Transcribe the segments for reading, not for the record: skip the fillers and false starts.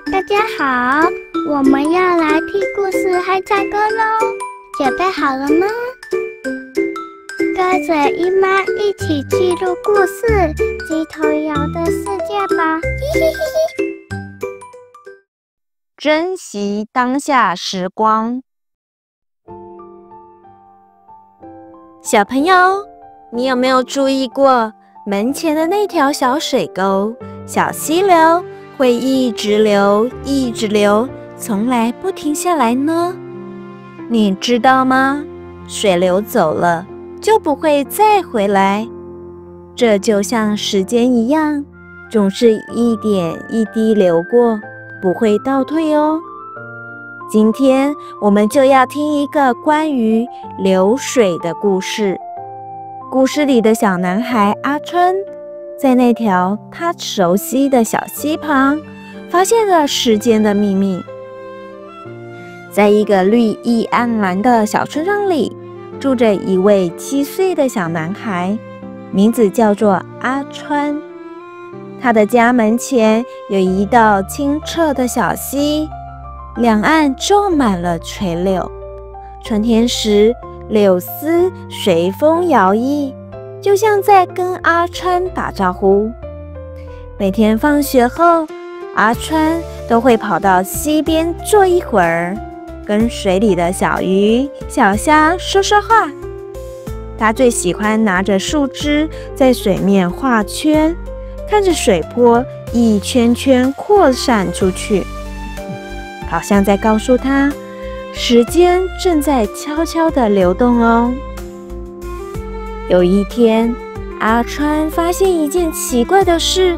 大家好，我们要来听故事和唱歌喽，准备好了吗？跟着姨妈一起记录故事，鸡头羊的世界吧！嘿嘿嘿嘿。珍惜当下时光。小朋友，你有没有注意过门前的那条小水沟、小溪流会一直流，一直流，从来不停下来呢？你知道吗？水流走了，就不会再回来。这就像时间一样，总是一点一滴流过，不会倒退哦。今天我们就要听一个关于流水的故事。故事里的小男孩阿春，在那条他熟悉的小溪旁，发现了时间的秘密。在一个绿意盎然的小村庄里，住着一位7岁的小男孩，名字叫做阿川。他的家门前有一道清澈的小溪，两岸种满了垂柳。春天时，柳丝随风摇曳，就像在跟阿川打招呼。每天放学后，阿川都会跑到溪边坐一会儿，跟水里的小鱼、小虾说说话。他最喜欢拿着树枝在水面画圈，看着水波一圈圈扩散出去，好像在告诉他，时间正在悄悄地流动哦。有一天，阿川发现一件奇怪的事，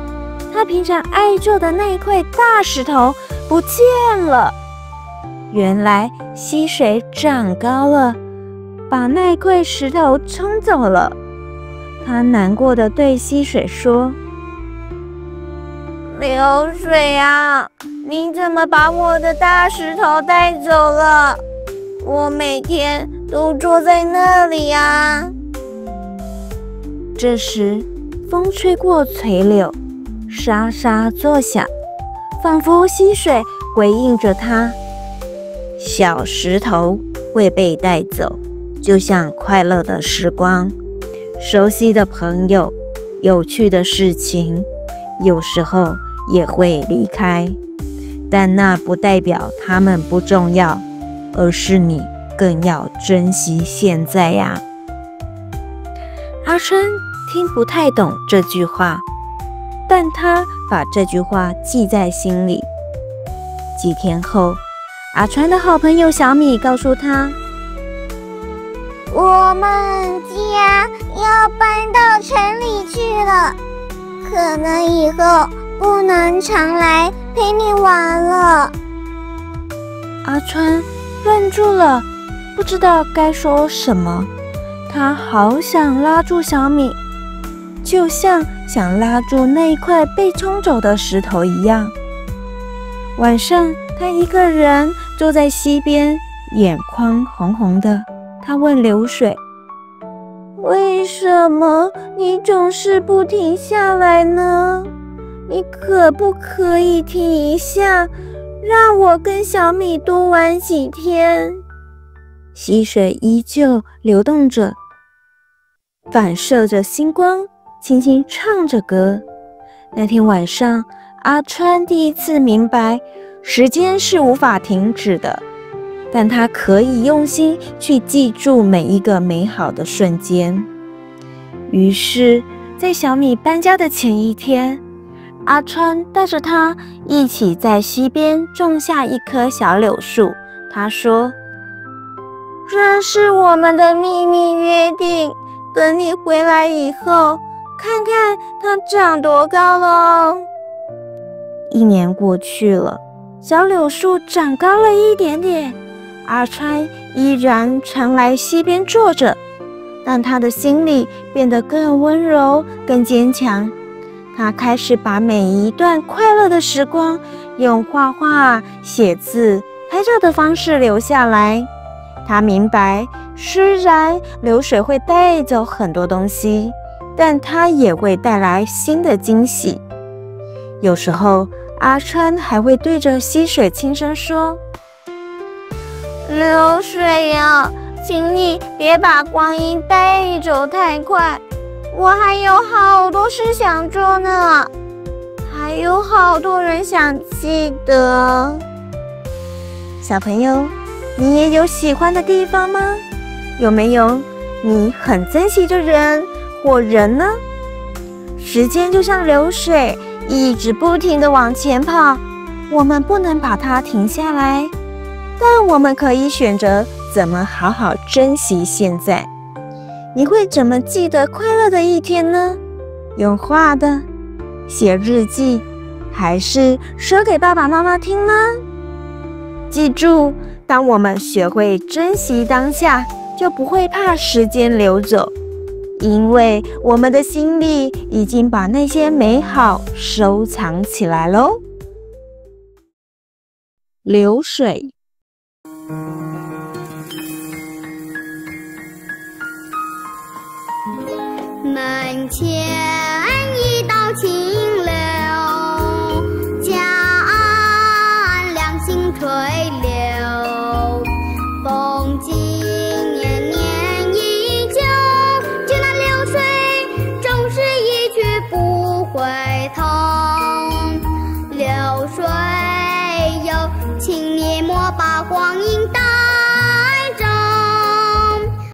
他平常爱坐的那一块大石头不见了。原来溪水涨高了，把那块石头冲走了。他难过地对溪水说：流水啊，你怎么把我的大石头带走了？我每天都坐在那里啊。这时，风吹过垂柳，沙沙作响，仿佛溪水回应着它。小石头会被带走，就像快乐的时光，熟悉的朋友，有趣的事情，有时候也会离开，但那不代表他们不重要，而是你更要珍惜现在呀。阿春听不太懂这句话，但他把这句话记在心里。几天后，阿川的好朋友小米告诉他，我们家要搬到城里去了，可能以后不能常来陪你玩了。阿川愣住了，不知道该说什么。他好想拉住小米，就像想拉住那一块被冲走的石头一样。晚上，他一个人坐在溪边，眼眶红红的。他问流水：为什么你总是不停下来呢？你可不可以停一下，让我跟小米多玩几天？溪水依旧流动着，反射着星光，轻轻唱着歌。那天晚上，阿川第一次明白，时间是无法停止的，但他可以用心去记住每一个美好的瞬间。于是，在小米搬家的前一天，阿川带着他一起在溪边种下一棵小柳树。他说：这是我们的秘密约定，等你回来以后，看看它长多高了哦。1年过去了，小柳树长高了一点点，阿川依然常来溪边坐着，但他的心里变得更温柔、更坚强。他开始把每一段快乐的时光用画画、写字、拍照的方式留下来。他明白，虽然流水会带走很多东西，但它也会带来新的惊喜。有时候，阿春还会对着溪水轻声说：“流水呀，请你别把光阴带走太快，我还有好多事想做呢，还有好多人想记得。”小朋友，你也有喜欢的地方吗？有没有你很珍惜的人或人呢？时间就像流水，一直不停地往前跑，我们不能把它停下来，但我们可以选择怎么好好珍惜现在。你会怎么记得快乐的一天呢？用画的、写日记，还是说给爸爸妈妈听呢？记住，当我们学会珍惜当下，就不会怕时间流走，因为我们的心里已经把那些美好收藏起来咯。流水。门前